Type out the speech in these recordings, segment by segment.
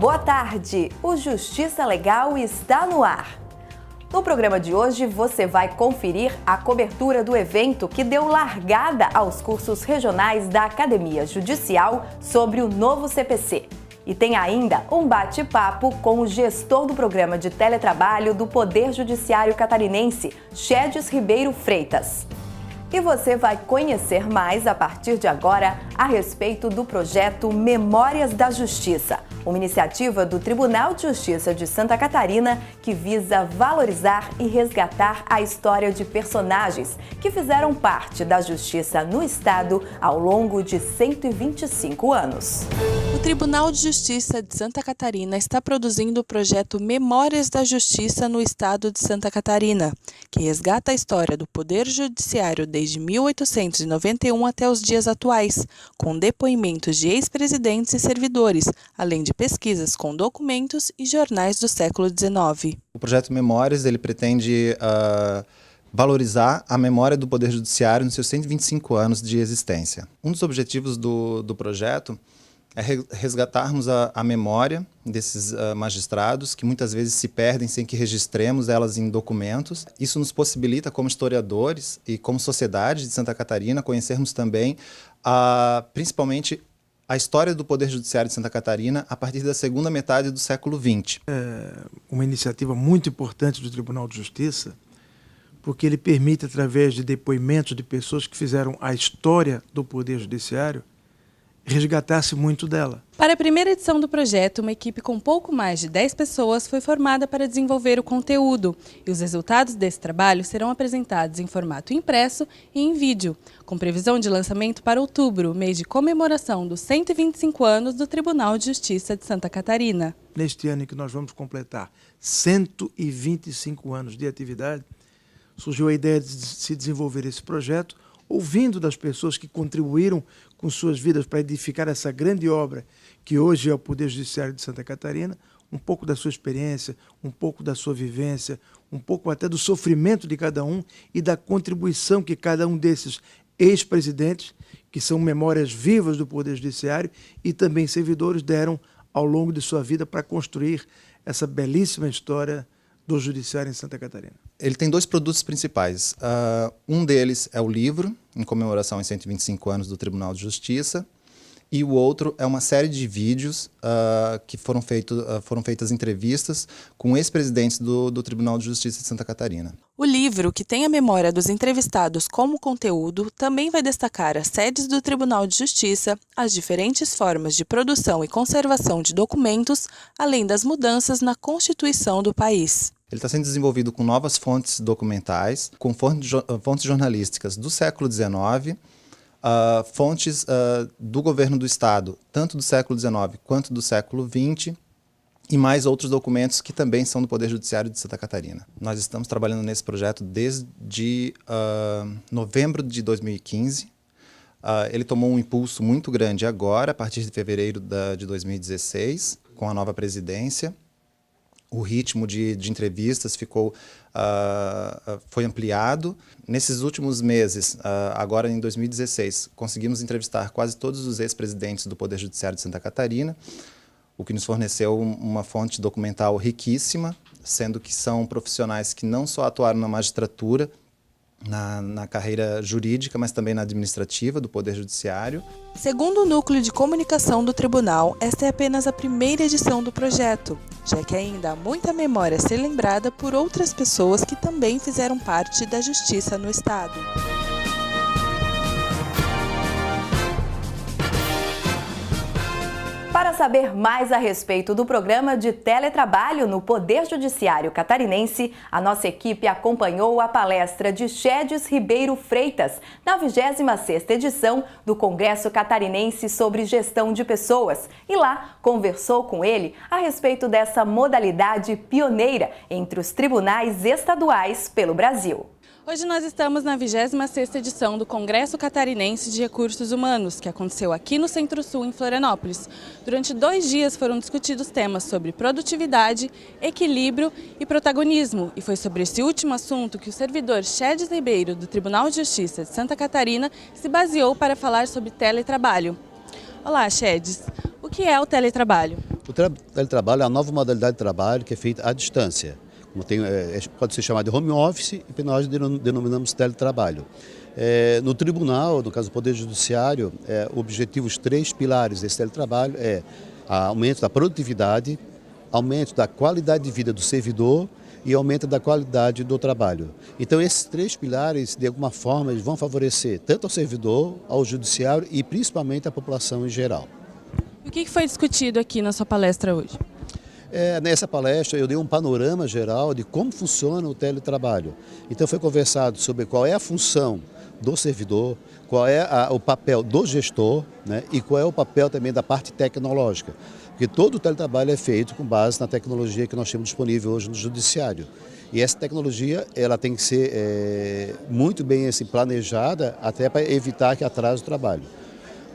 boa tarde! O Justiça Legal está no ar. No programa de hoje, você vai conferir a cobertura do evento que deu largada aos cursos regionais da Academia Judicial sobre o novo CPC. E tem ainda um bate-papo com o gestor do programa de teletrabalho do Poder Judiciário Catarinense, Chedes Ribeiro Freitas. E você vai conhecer mais a partir de agora a respeito do projeto Memórias da Justiça, uma iniciativa do Tribunal de Justiça de Santa Catarina que visa valorizar e resgatar a história de personagens que fizeram parte da justiça no estado ao longo de 125 anos. O Tribunal de Justiça de Santa Catarina está produzindo o projeto Memórias da Justiça no estado de Santa Catarina, que resgata a história do Poder Judiciário desde 1891 até os dias atuais, com depoimentos de ex-presidentes e servidores, além de pesquisas com documentos e jornais do século XIX. O projeto Memórias ele pretende valorizar a memória do Poder Judiciário nos seus 125 anos de existência. Um dos objetivos do projeto é resgatarmos a memória desses magistrados que muitas vezes se perdem sem que registremos elas em documentos. Isso nos possibilita, como historiadores e como sociedade de Santa Catarina, conhecermos também principalmente a história do Poder Judiciário de Santa Catarina a partir da segunda metade do século XX. É uma iniciativa muito importante do Tribunal de Justiça, porque ele permite, através de depoimentos de pessoas que fizeram a história do Poder Judiciário, resgatasse muito dela. Para a primeira edição do projeto, uma equipe com pouco mais de 10 pessoas foi formada para desenvolver o conteúdo, e os resultados desse trabalho serão apresentados em formato impresso e em vídeo, com previsão de lançamento para outubro, mês de comemoração dos 125 anos do Tribunal de Justiça de Santa Catarina. Neste ano em que nós vamos completar 125 anos de atividade, surgiu a ideia de se desenvolver esse projeto, ouvindo das pessoas que contribuíram com suas vidas para edificar essa grande obra que hoje é o Poder Judiciário de Santa Catarina, um pouco da sua experiência, um pouco da sua vivência, um pouco até do sofrimento de cada um e da contribuição que cada um desses ex-presidentes, que são memórias vivas do Poder Judiciário e também servidores, deram ao longo de sua vida para construir essa belíssima história do Judiciário em Santa Catarina. Ele tem dois produtos principais. Um deles é o livro, em comemoração aos 125 anos do Tribunal de Justiça, e o outro é uma série de vídeos que foram feitas entrevistas com ex-presidentes do Tribunal de Justiça de Santa Catarina. O livro, que tem a memória dos entrevistados como conteúdo, também vai destacar as sedes do Tribunal de Justiça, as diferentes formas de produção e conservação de documentos, além das mudanças na Constituição do país. Ele está sendo desenvolvido com novas fontes documentais, com fontes jornalísticas do século XIX, fontes do governo do Estado, tanto do século XIX quanto do século XX, e mais outros documentos que também são do Poder Judiciário de Santa Catarina. Nós estamos trabalhando nesse projeto desde novembro de 2015. Ele tomou um impulso muito grande agora, a partir de fevereiro de 2016, com a nova presidência. O ritmo de entrevistas foi ampliado. Nesses últimos meses, agora em 2016, conseguimos entrevistar quase todos os ex-presidentes do Poder Judiciário de Santa Catarina, o que nos forneceu uma fonte documental riquíssima, sendo que são profissionais que não só atuaram na magistratura, na carreira jurídica, mas também na administrativa do Poder Judiciário. Segundo o Núcleo de Comunicação do Tribunal, esta é apenas a primeira edição do projeto, já que ainda há muita memória a ser lembrada por outras pessoas que também fizeram parte da justiça no Estado. Para saber mais a respeito do programa de teletrabalho no Poder Judiciário Catarinense, a nossa equipe acompanhou a palestra de Chedes Ribeiro Freitas na 26ª edição do Congresso Catarinense sobre Gestão de Pessoas e lá conversou com ele a respeito dessa modalidade pioneira entre os tribunais estaduais pelo Brasil. Hoje nós estamos na 26ª edição do Congresso Catarinense de Recursos Humanos, que aconteceu aqui no Centro-Sul, em Florianópolis. Durante 2 dias foram discutidos temas sobre produtividade, equilíbrio e protagonismo. E foi sobre esse último assunto que o servidor Chedes Ribeiro, do Tribunal de Justiça de Santa Catarina, se baseou para falar sobre teletrabalho. Olá, Chedes. O que é o teletrabalho? O O teletrabalho é uma nova modalidade de trabalho que é feita à distância. Pode ser chamado de home office e que nós denominamos teletrabalho. No tribunal, no caso do Poder Judiciário, o objetivo, os 3 pilares desse teletrabalho é aumento da produtividade, aumento da qualidade de vida do servidor e aumento da qualidade do trabalho. Então, esses 3 pilares, de alguma forma, eles vão favorecer tanto ao servidor, ao judiciário e principalmente à população em geral. E o que foi discutido aqui na sua palestra hoje? Nessa palestra eu dei um panorama geral de como funciona o teletrabalho. Então foi conversado sobre qual é a função do servidor, qual é o papel do gestor, né, e qual é o papel também da parte tecnológica. Porque todo o teletrabalho é feito com base na tecnologia que nós temos disponível hoje no judiciário. E essa tecnologia ela tem que ser muito bem planejada até para evitar que atrase o trabalho.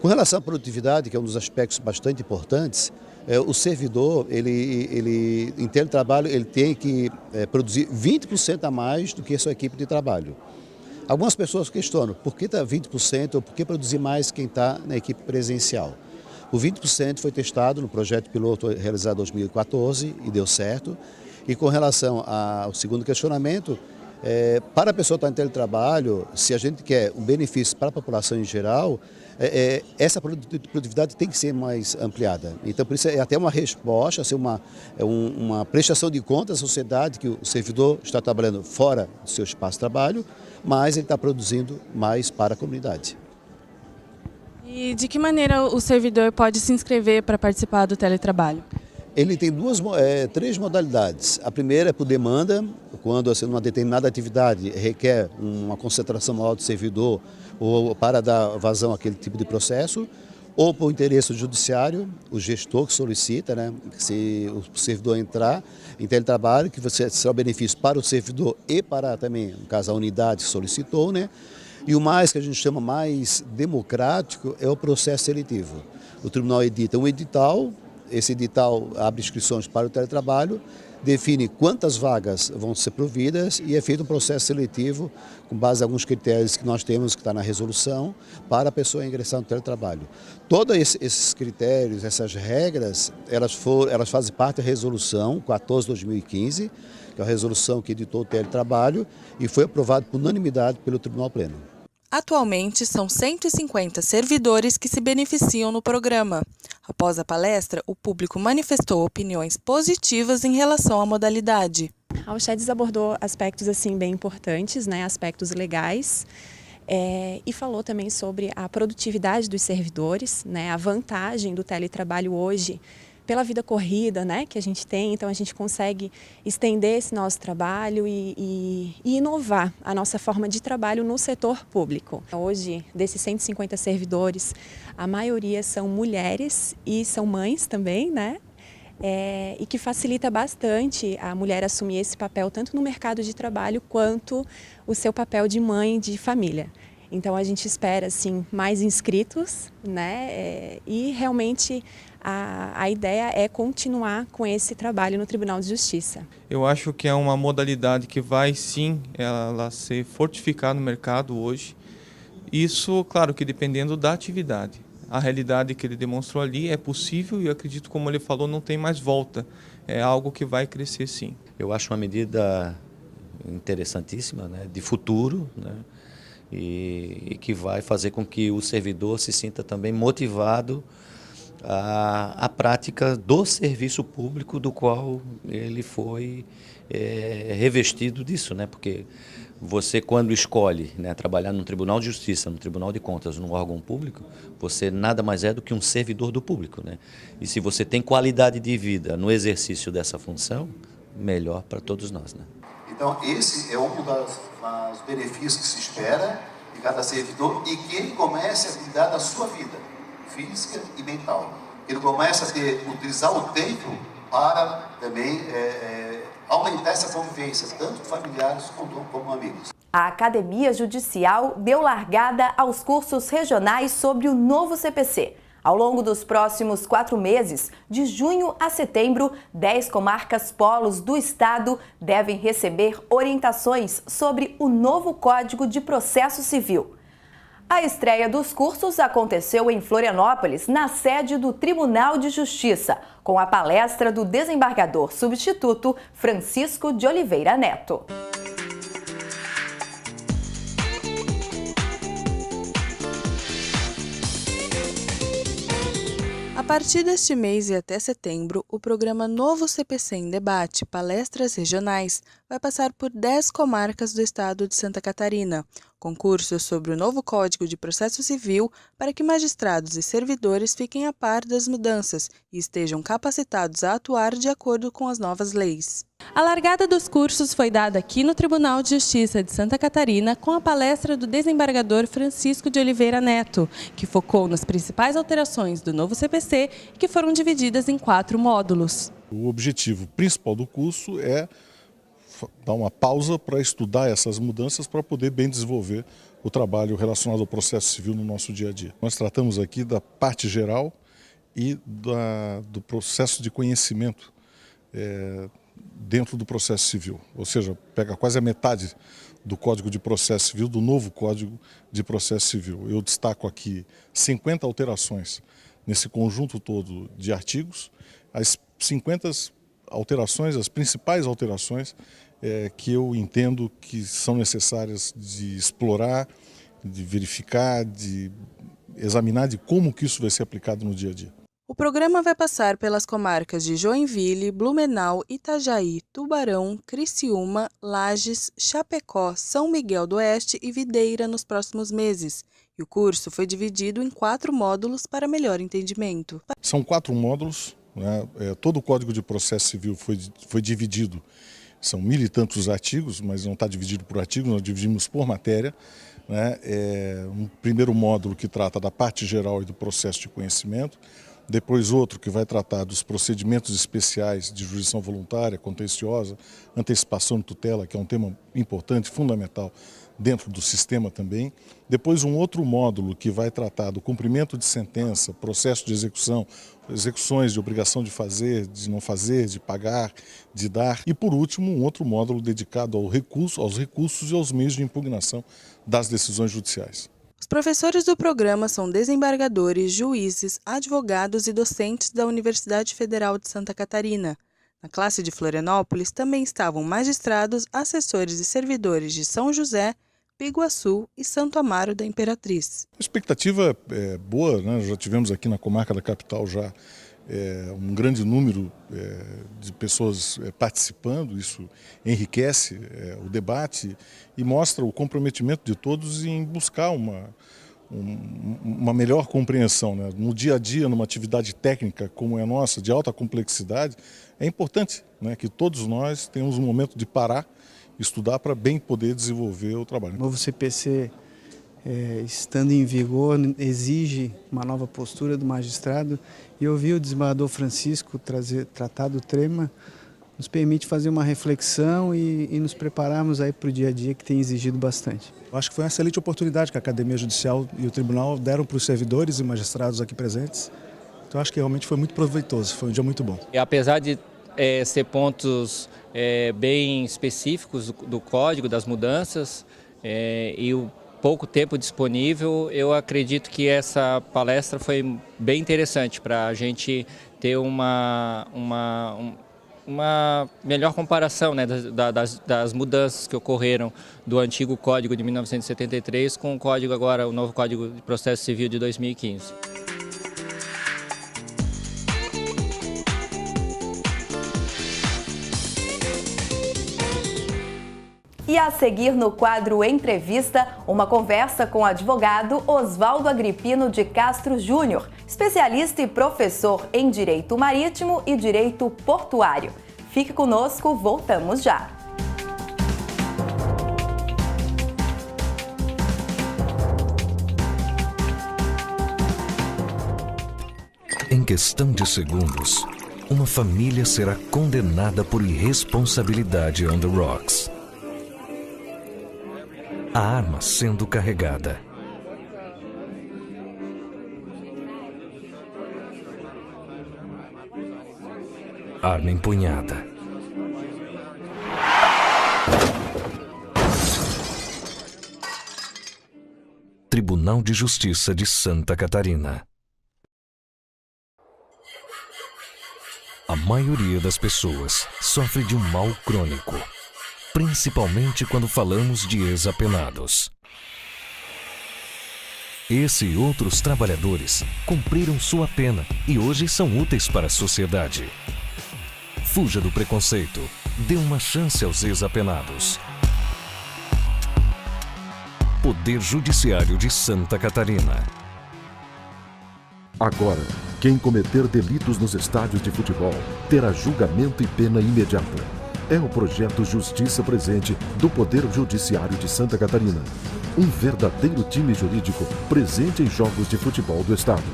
Com relação à produtividade, que é um dos aspectos bastante importantes, o servidor, em teletrabalho, ele tem que produzir 20% a mais do que a sua equipe de trabalho. Algumas pessoas questionam por que está 20% ou por que produzir mais quem está na equipe presencial. O 20% foi testado no projeto piloto realizado em 2014 e deu certo. E com relação ao segundo questionamento, para a pessoa estar em teletrabalho, se a gente quer um benefício para a população em geral, essa produtividade tem que ser mais ampliada. Então, por isso é até uma resposta, uma prestação de contas à sociedade que o servidor está trabalhando fora do seu espaço de trabalho, mas ele está produzindo mais para a comunidade. E de que maneira o servidor pode se inscrever para participar do teletrabalho? Ele tem 3 modalidades. A primeira é por demanda, quando uma determinada atividade requer uma concentração maior do servidor ou para dar vazão àquele tipo de processo, ou por interesse judiciário, o gestor que solicita, né, se o servidor entrar em teletrabalho, que será o benefício para o servidor e para também, no caso, a unidade que solicitou, né? E o mais que a gente chama mais democrático é o processo seletivo. O tribunal edita um edital. Esse edital abre inscrições para o teletrabalho, define quantas vagas vão ser providas e é feito um processo seletivo com base em alguns critérios que nós temos, que está na resolução, para a pessoa ingressar no teletrabalho. Todos esses critérios, essas regras, elas fazem parte da resolução 14/2015, que é a resolução que editou o teletrabalho e foi aprovado por unanimidade pelo Tribunal Pleno. Atualmente, são 150 servidores que se beneficiam no programa. Após a palestra, o público manifestou opiniões positivas em relação à modalidade. A Alchedes abordou aspectos bem importantes, né, aspectos legais, e falou também sobre a produtividade dos servidores, né, a vantagem do teletrabalho hoje pela vida corrida, né, que a gente tem, então a gente consegue estender esse nosso trabalho e inovar a nossa forma de trabalho no setor público. Hoje, desses 150 servidores, a maioria são mulheres e são mães também, né? E que facilita bastante a mulher assumir esse papel tanto no mercado de trabalho quanto o seu papel de mãe de família. Então a gente espera mais inscritos, né? E realmente a ideia é continuar com esse trabalho no Tribunal de Justiça. Eu acho que é uma modalidade que vai sim ela ser fortificada no mercado hoje. Isso, claro, que dependendo da atividade. A realidade que ele demonstrou ali é possível e eu acredito, como ele falou, não tem mais volta. É algo que vai crescer sim. Eu acho uma medida interessantíssima, né, de futuro, né, e que vai fazer com que o servidor se sinta também motivado à prática do serviço público do qual ele foi revestido disso, né? Porque você, quando escolhe, né, trabalhar no Tribunal de Justiça, no Tribunal de Contas, num órgão público, você nada mais é do que um servidor do público, né? E se você tem qualidade de vida no exercício dessa função, melhor para todos nós, né? Então, esse é um dos benefícios que se espera de cada servidor e que ele comece a cuidar da sua vida física e mental. Ele começa a utilizar o tempo para também aumentar essa convivência, tanto familiares como amigos. A Academia Judicial deu largada aos cursos regionais sobre o novo CPC. Ao longo dos próximos 4 meses, de junho a setembro, 10 comarcas polos do estado devem receber orientações sobre o novo Código de Processo Civil. A estreia dos cursos aconteceu em Florianópolis, na sede do Tribunal de Justiça, com a palestra do desembargador substituto Francisco de Oliveira Neto. A partir deste mês e até setembro, o programa Novo CPC em Debate, Palestras Regionais, vai passar por 10 comarcas do estado de Santa Catarina, concursos sobre o novo Código de Processo Civil para que magistrados e servidores fiquem a par das mudanças e estejam capacitados a atuar de acordo com as novas leis. A largada dos cursos foi dada aqui no Tribunal de Justiça de Santa Catarina com a palestra do desembargador Francisco de Oliveira Neto, que focou nas principais alterações do novo CPC, que foram divididas em 4 módulos. O objetivo principal do curso é dar uma pausa para estudar essas mudanças para poder bem desenvolver o trabalho relacionado ao processo civil no nosso dia a dia. Nós tratamos aqui da parte geral e do processo de conhecimento dentro do processo civil, ou seja, pega quase a metade do Código de Processo Civil, do novo Código de Processo Civil. Eu destaco aqui 50 alterações nesse conjunto todo de artigos, as 50 alterações, as principais alterações que eu entendo que são necessárias de explorar, de verificar, de examinar de como que isso vai ser aplicado no dia a dia. O programa vai passar pelas comarcas de Joinville, Blumenau, Itajaí, Tubarão, Criciúma, Lages, Chapecó, São Miguel do Oeste e Videira nos próximos meses. E o curso foi dividido em 4 módulos para melhor entendimento. São 4 módulos, né? Todo o Código de Processo Civil foi dividido. São 1000 e tantos artigos, mas não está dividido por artigos, nós dividimos por matéria. Né? Um primeiro módulo que trata da parte geral e do processo de conhecimento. Depois outro que vai tratar dos procedimentos especiais de jurisdição voluntária, contenciosa, antecipação de tutela, que é um tema importante, fundamental dentro do sistema também. Depois um outro módulo que vai tratar do cumprimento de sentença, processo de execução, execuções de obrigação de fazer, de não fazer, de pagar, de dar. E por último um outro módulo dedicado aos recursos e aos meios de impugnação das decisões judiciais. Os professores do programa são desembargadores, juízes, advogados e docentes da Universidade Federal de Santa Catarina. Na classe de Florianópolis também estavam magistrados, assessores e servidores de São José, Biguaçu e Santo Amaro da Imperatriz. A expectativa é boa, né? Já tivemos aqui na comarca da capital já um grande número de pessoas participando, isso enriquece o debate e mostra o comprometimento de todos em buscar uma melhor compreensão. Né? No dia a dia, numa atividade técnica como é a nossa, de alta complexidade, é importante, né, que todos nós tenhamos um momento de parar, estudar para bem poder desenvolver o trabalho. O novo CPC, estando em vigor, exige uma nova postura do magistrado. E ouvir o desembargador Francisco tratar do tema nos permite fazer uma reflexão e nos prepararmos aí para o dia a dia, que tem exigido bastante. Eu acho que foi uma excelente oportunidade que a Academia Judicial e o Tribunal deram para os servidores e magistrados aqui presentes. Então acho que realmente foi muito proveitoso, foi um dia muito bom. E apesar de ser pontos bem específicos do código, das mudanças, e o pouco tempo disponível, eu acredito que essa palestra foi bem interessante para a gente ter uma melhor comparação, né, das mudanças que ocorreram do antigo Código de 1973 com o código agora, o novo Código de Processo Civil de 2015. E a seguir no quadro Entrevista, uma conversa com o advogado Oswaldo Agripino de Castro Júnior, especialista e professor em Direito Marítimo e Direito Portuário. Fique conosco, voltamos já. Em questão de segundos, uma família será condenada por irresponsabilidade on the rocks. A arma sendo carregada. Arma empunhada. Tribunal de Justiça de Santa Catarina. A maioria das pessoas sofre de um mal crônico, principalmente quando falamos de ex-apenados. Esse e outros trabalhadores cumpriram sua pena e hoje são úteis para a sociedade. Fuja do preconceito. Dê uma chance aos ex-apenados. Poder Judiciário de Santa Catarina. Agora, quem cometer delitos nos estádios de futebol terá julgamento e pena imediata. É o projeto Justiça Presente do Poder Judiciário de Santa Catarina. Um verdadeiro time jurídico presente em jogos de futebol do estado.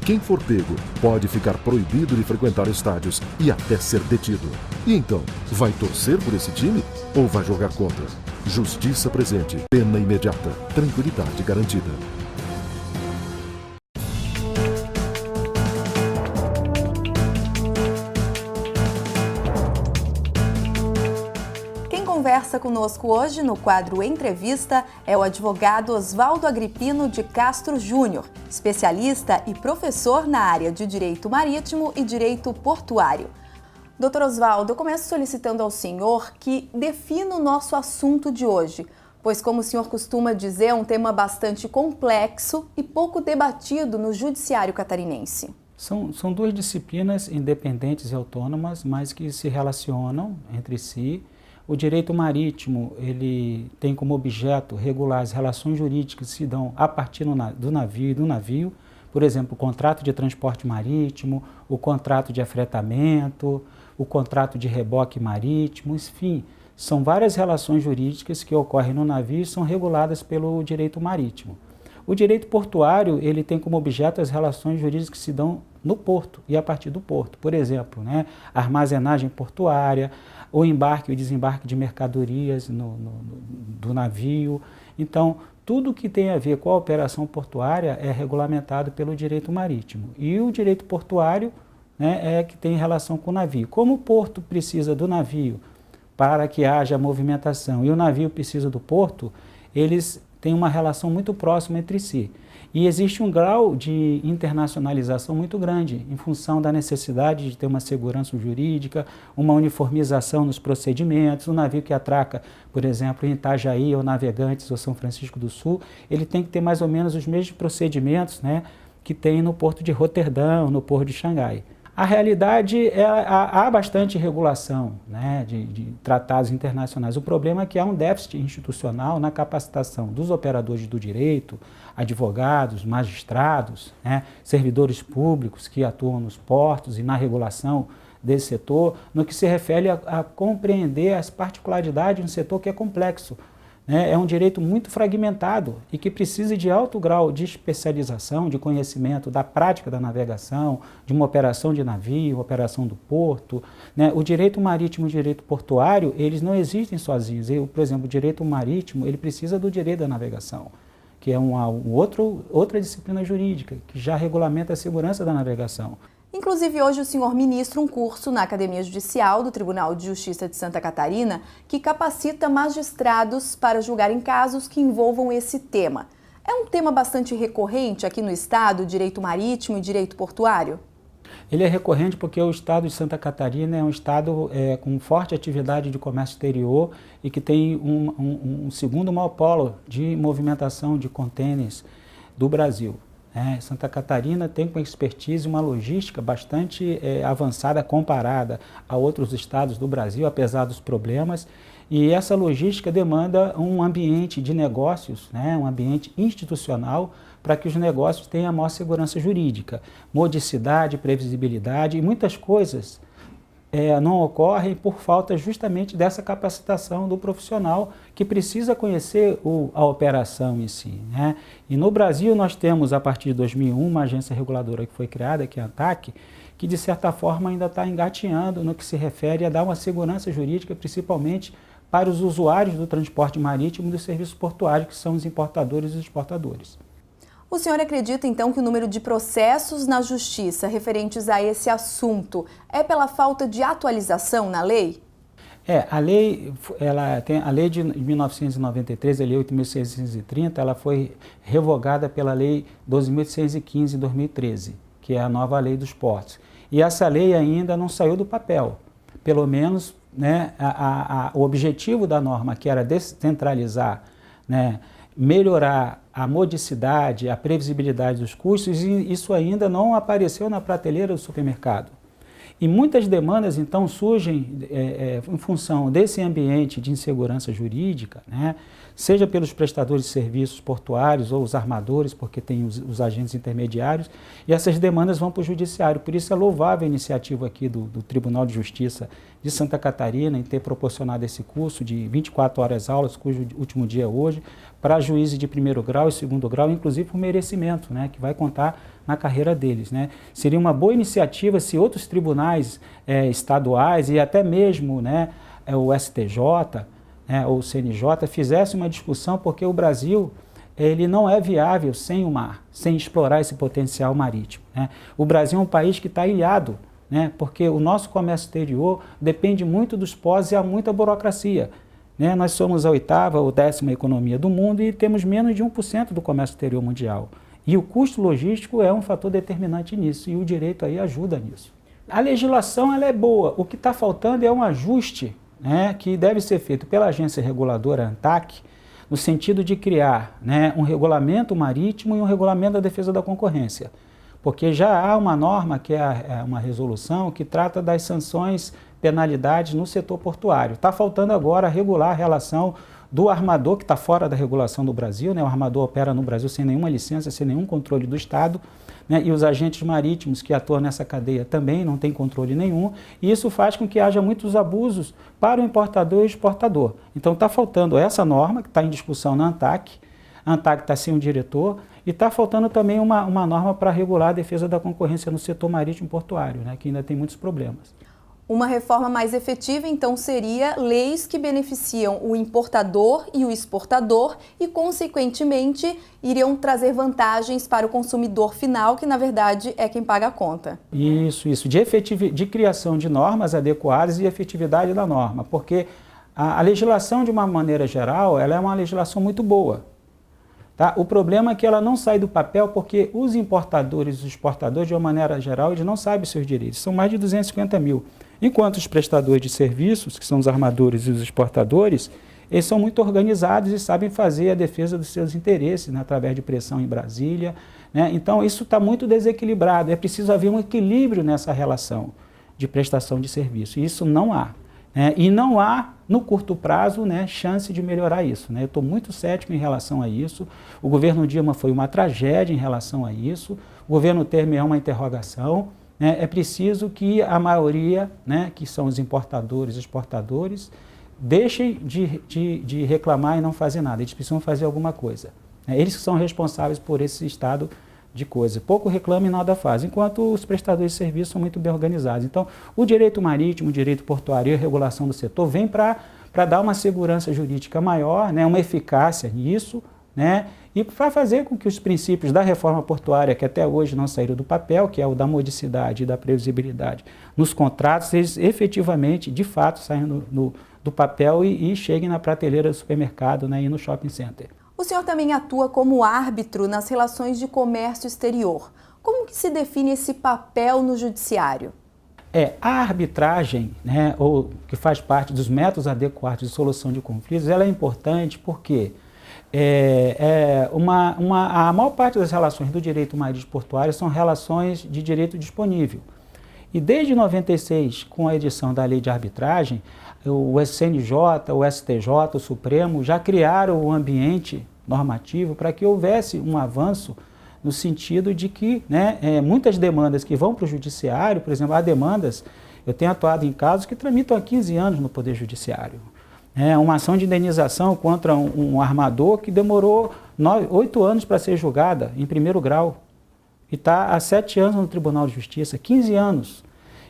Quem for pego pode ficar proibido de frequentar estádios e até ser detido. E então, vai torcer por esse time ou vai jogar contra? Justiça Presente, pena imediata, tranquilidade garantida. Conversa conosco hoje no quadro Entrevista é o advogado Oswaldo Agripino de Castro Júnior, especialista e professor na área de Direito Marítimo e Direito Portuário. Doutor Oswaldo, eu começo solicitando ao senhor que defina o nosso assunto de hoje, pois, como o senhor costuma dizer, é um tema bastante complexo e pouco debatido no judiciário catarinense. São duas disciplinas independentes e autônomas, mas que se relacionam entre si. O direito marítimo, ele tem como objeto regular as relações jurídicas que se dão a partir do navio e do navio, por exemplo, o contrato de transporte marítimo, o contrato de afretamento, o contrato de reboque marítimo, enfim, são várias relações jurídicas que ocorrem no navio e são reguladas pelo direito marítimo. O direito portuário, ele tem como objeto as relações jurídicas que se dão no porto e a partir do porto. Por exemplo, a armazenagem portuária, o embarque e o desembarque de mercadorias do navio. Então, tudo que tem a ver com a operação portuária é regulamentado pelo direito marítimo. E o direito portuário é que tem relação com o navio. Como o porto precisa do navio para que haja movimentação e o navio precisa do porto, eles têm uma relação muito próxima entre si. E existe um grau de internacionalização muito grande, em função da necessidade de ter uma segurança jurídica, uma uniformização nos procedimentos. Um navio que atraca, por exemplo, em Itajaí, ou Navegantes, ou São Francisco do Sul, ele tem que ter mais ou menos os mesmos procedimentos que tem no porto de Roterdão, no porto de Xangai. A realidade há bastante regulação de tratados internacionais. O problema é que há um déficit institucional na capacitação dos operadores do direito, advogados, magistrados, servidores públicos que atuam nos portos e na regulação desse setor, no que se refere a compreender as particularidades de um setor que é complexo. É um direito muito fragmentado e que precisa de alto grau de especialização, de conhecimento da prática da navegação, de uma operação de navio, operação do porto. O direito marítimo e o direito portuário, eles não existem sozinhos. Por exemplo, o direito marítimo, ele precisa do direito da navegação, que é outra disciplina jurídica, que já regulamenta a segurança da navegação. Inclusive, hoje o senhor ministra um curso na Academia Judicial do Tribunal de Justiça de Santa Catarina que capacita magistrados para julgarem casos que envolvam esse tema. É um tema bastante recorrente aqui no estado, o direito marítimo e direito portuário? Ele é recorrente porque o estado de Santa Catarina é um estado com forte atividade de comércio exterior e que tem um segundo maior polo de movimentação de contêineres do Brasil. Santa Catarina tem uma expertise, uma logística bastante avançada comparada a outros estados do Brasil, apesar dos problemas. E essa logística demanda um ambiente de negócios, um ambiente institucional, para que os negócios tenham a maior segurança jurídica, modicidade, previsibilidade e muitas coisas não ocorrem por falta justamente dessa capacitação do profissional que precisa conhecer a operação em si. E no Brasil nós temos, a partir de 2001, uma agência reguladora que foi criada, que é a ANTAC, que de certa forma ainda está engatinhando no que se refere a dar uma segurança jurídica, principalmente para os usuários do transporte marítimo e dos serviços portuários, que são os importadores e os exportadores. O senhor acredita, então, que o número de processos na justiça referentes a esse assunto é pela falta de atualização na lei? A lei, a lei de 1993, a lei 8.630, ela foi revogada pela lei 12.615 de 2013, que é a nova lei dos portos. E essa lei ainda não saiu do papel. Pelo menos, né, o objetivo da norma, que era descentralizar, né, melhorar a modicidade, a previsibilidade dos custos, e isso ainda não apareceu na prateleira do supermercado. E muitas demandas, então, surgem em função desse ambiente de insegurança jurídica, né? Seja pelos prestadores de serviços portuários ou os armadores, porque tem os agentes intermediários, e essas demandas vão para o judiciário. Por isso é louvável a iniciativa aqui do Tribunal de Justiça de Santa Catarina em ter proporcionado esse curso de 24 horas aulas, cujo último dia é hoje, para juízes de primeiro grau e segundo grau, inclusive por merecimento, né? Que vai contar na carreira deles, né? Seria uma boa iniciativa se outros tribunais estaduais e até mesmo, né, o STJ, ou o CNJ fizessem uma discussão, porque o Brasil ele não é viável sem o mar, sem explorar esse potencial marítimo, né? O Brasil é um país que está ilhado, né, porque o nosso comércio exterior depende muito dos portos e há muita burocracia. Né? Nós somos a 8ª ou 10ª economia do mundo e temos menos de 1% do comércio exterior mundial. E o custo logístico é um fator determinante nisso, e o direito aí ajuda nisso. A legislação ela é boa, o que está faltando é um ajuste, né, que deve ser feito pela agência reguladora ANTAC, no sentido de criar, né, um regulamento marítimo e um regulamento da defesa da concorrência. Porque já há uma norma, que é uma resolução, que trata das sanções, penalidades no setor portuário. Está faltando agora regular a relação do armador, que está fora da regulação do Brasil, né? O armador opera no Brasil sem nenhuma licença, sem nenhum controle do Estado, né? E os agentes marítimos que atuam nessa cadeia também não têm controle nenhum, e isso faz com que haja muitos abusos para o importador e o exportador. Então está faltando essa norma, que está em discussão na ANTAC, a ANTAC está sem um diretor, e está faltando também uma norma para regular a defesa da concorrência no setor marítimo portuário, né? Que ainda tem muitos problemas. Uma reforma mais efetiva, então, seria leis que beneficiam o importador e o exportador e, consequentemente, iriam trazer vantagens para o consumidor final, que, na verdade, é quem paga a conta. Isso. De criação de normas adequadas e efetividade da norma, porque a legislação, de uma maneira geral, ela é uma legislação muito boa. Tá? O problema é que ela não sai do papel porque os importadores e os exportadores, de uma maneira geral, eles não sabem os seus direitos. São mais de 250 mil. Enquanto os prestadores de serviços, que são os armadores e os exportadores, eles são muito organizados e sabem fazer a defesa dos seus interesses, né, através de pressão em Brasília, né? Então, isso está muito desequilibrado. É preciso haver um equilíbrio nessa relação de prestação de serviço. E isso não há. E não há, no curto prazo, né, chance de melhorar isso, né? Eu estou muito cético em relação a isso. O governo Dilma foi uma tragédia em relação a isso. O governo Temer é uma interrogação. Né? É preciso que a maioria, né, que são os importadores e exportadores, deixem de reclamar e não fazer nada. Eles precisam fazer alguma coisa. Né? Eles que são responsáveis por esse estado de coisa. Pouco reclamam e nada fazem, enquanto os prestadores de serviço são muito bem organizados. Então, o direito marítimo, o direito portuário e a regulação do setor vem para dar uma segurança jurídica maior, né, uma eficácia nisso, né, e para fazer com que os princípios da reforma portuária, que até hoje não saíram do papel, que é o da modicidade e da previsibilidade nos contratos, eles efetivamente, de fato, saiam do papel e cheguem na prateleira do supermercado, né, e no shopping center. O senhor também atua como árbitro nas relações de comércio exterior. Como que se define esse papel no judiciário? A arbitragem, né, ou que faz parte dos métodos adequados de solução de conflitos, ela é importante porque a maior parte das relações do direito marítimo portuário são relações de direito disponível. E desde 96, com a edição da lei de arbitragem, o CNJ, o STJ, o Supremo já criaram o ambiente normativo para que houvesse um avanço no sentido de que, né, muitas demandas que vão para o judiciário, por exemplo, há demandas, eu tenho atuado em casos que tramitam há 15 anos no Poder Judiciário. Uma ação de indenização contra um armador que demorou 8 anos para ser julgada em primeiro grau e está há 7 anos no Tribunal de Justiça, 15 anos.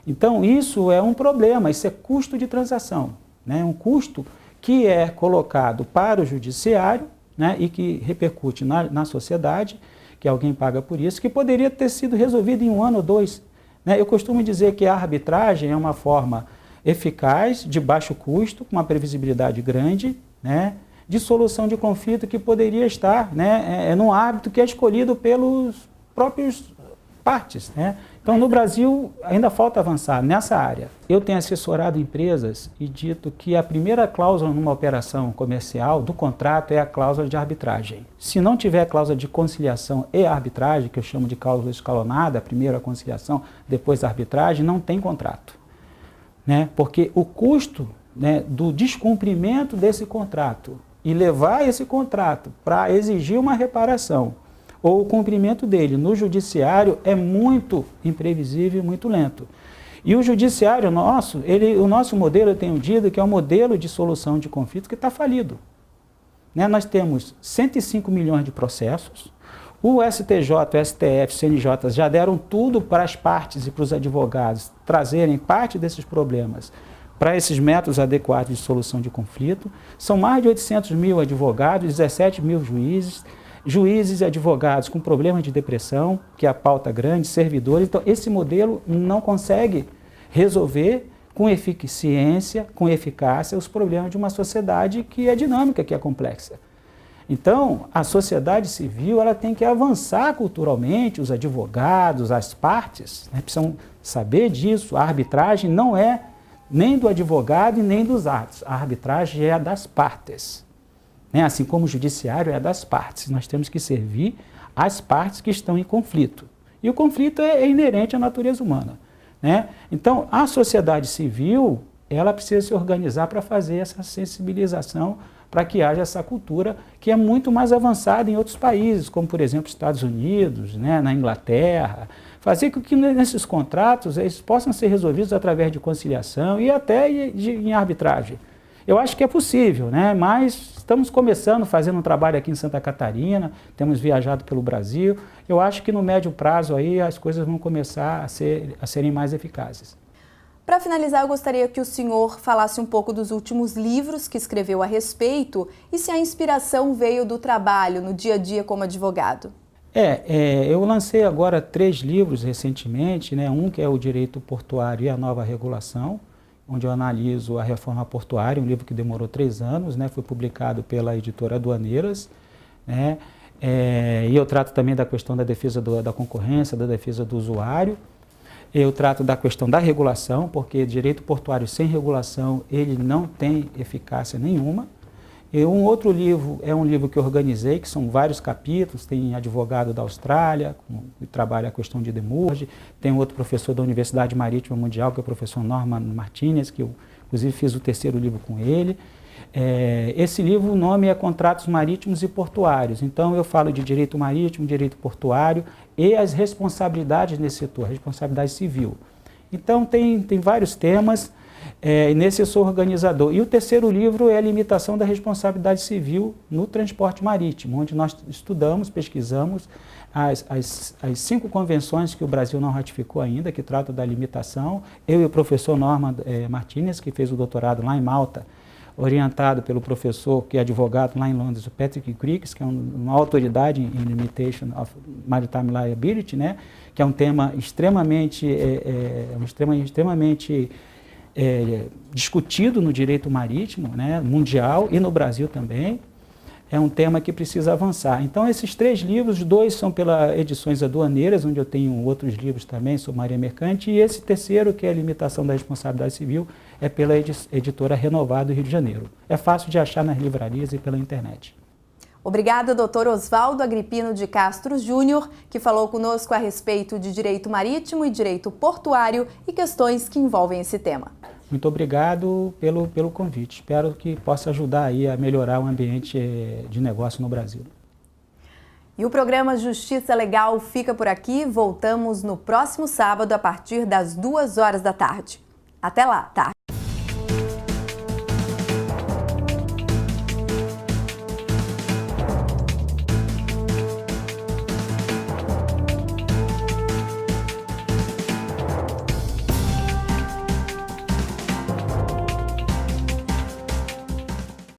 Então, isso é um problema, isso é custo de transação, né? Um custo que é colocado para o judiciário, né, e que repercute na sociedade, que alguém paga por isso, que poderia ter sido resolvido em 1 ano ou 2. Né? Eu costumo dizer que a arbitragem é uma forma eficaz, de baixo custo, com uma previsibilidade grande, né, de solução de conflito que poderia estar, né, num hábito que é escolhido pelos próprios partes, né? Então, no Brasil, ainda falta avançar nessa área. Eu tenho assessorado empresas e dito que a primeira cláusula numa operação comercial do contrato é a cláusula de arbitragem. Se não tiver cláusula de conciliação e arbitragem, que eu chamo de cláusula escalonada, primeiro a conciliação, depois a arbitragem, não tem contrato, né? Porque o custo, né, do descumprimento desse contrato e levar esse contrato para exigir uma reparação ou o cumprimento dele no judiciário é muito imprevisível e muito lento. E o judiciário nosso, o nosso modelo, eu tenho dito que é um modelo de solução de conflitos que está falido, né? Nós temos 105 milhões de processos, o STJ, o STF, o CNJ já deram tudo para as partes e para os advogados trazerem parte desses problemas para esses métodos adequados de solução de conflito. São mais de 800 mil advogados, 17 mil juízes e advogados com problemas de depressão, que é a pauta grande, servidores. Então, esse modelo não consegue resolver com eficiência, com eficácia, os problemas de uma sociedade que é dinâmica, que é complexa. Então, a sociedade civil ela tem que avançar culturalmente, os advogados, as partes, né, precisam saber disso. A arbitragem não é nem do advogado e nem dos árbitros. A arbitragem é das partes. Assim como o judiciário é das partes, nós temos que servir as partes que estão em conflito. E o conflito é inerente à natureza humana, né? Então, a sociedade civil, ela precisa se organizar para fazer essa sensibilização, para que haja essa cultura que é muito mais avançada em outros países, como, por exemplo, Estados Unidos, né, na Inglaterra. Fazer com que nesses contratos eles possam ser resolvidos através de conciliação e até em arbitragem. Eu acho que é possível, né? Mas estamos começando, fazendo um trabalho aqui em Santa Catarina, temos viajado pelo Brasil. Eu acho que no médio prazo aí as coisas vão começar a serem mais eficazes. Para finalizar, eu gostaria que o senhor falasse um pouco dos últimos livros que escreveu a respeito e se a inspiração veio do trabalho no dia a dia como advogado. Eu lancei agora 3 livros recentemente, né? Um que é o Direito Portuário e a Nova Regulação, onde eu analiso a reforma portuária, um livro que demorou 3 anos, né? Foi publicado pela editora Aduaneiras, né? E eu trato também da questão da defesa da concorrência, da defesa do usuário. Eu trato da questão da regulação, porque direito portuário sem regulação, ele não tem eficácia nenhuma. E um outro livro é um livro que eu organizei, que são vários capítulos, tem advogado da Austrália, que trabalha a questão de demurge, tem outro professor da Universidade Marítima Mundial, que é o professor Norman Martinez, que eu inclusive fiz o 3º livro com ele. Esse livro, o nome é Contratos Marítimos e Portuários, então eu falo de direito marítimo, direito portuário e as responsabilidades nesse setor, responsabilidade civil. Então tem vários temas. Nesse eu sou organizador. E o 3º livro é a limitação da responsabilidade civil no transporte marítimo, onde nós estudamos, pesquisamos as 5 convenções que o Brasil não ratificou ainda, que tratam da limitação. Eu e o professor Norman Martinez, que fez o doutorado lá em Malta, orientado pelo professor que é advogado lá em Londres, o Patrick Creeks, que é uma autoridade em Limitation of Maritime Liability, né, que é um tema extremamente discutido no direito marítimo, né, mundial e no Brasil também. É um tema que precisa avançar. Então, esses 3 livros, 2 são pela Edições Aduaneiras, onde eu tenho outros livros também sobre Marinha Mercante, e esse 3º, que é a limitação da responsabilidade civil, é pela editora Renovado Rio de Janeiro. É fácil de achar nas livrarias e pela internet. Obrigada, doutor Oswaldo Agripino de Castro Júnior, que falou conosco a respeito de direito marítimo e direito portuário e questões que envolvem esse tema. Muito obrigado pelo convite. Espero que possa ajudar aí a melhorar o ambiente de negócio no Brasil. E o programa Justiça Legal fica por aqui. Voltamos no próximo sábado a partir das 2 horas da tarde. Até lá, tá?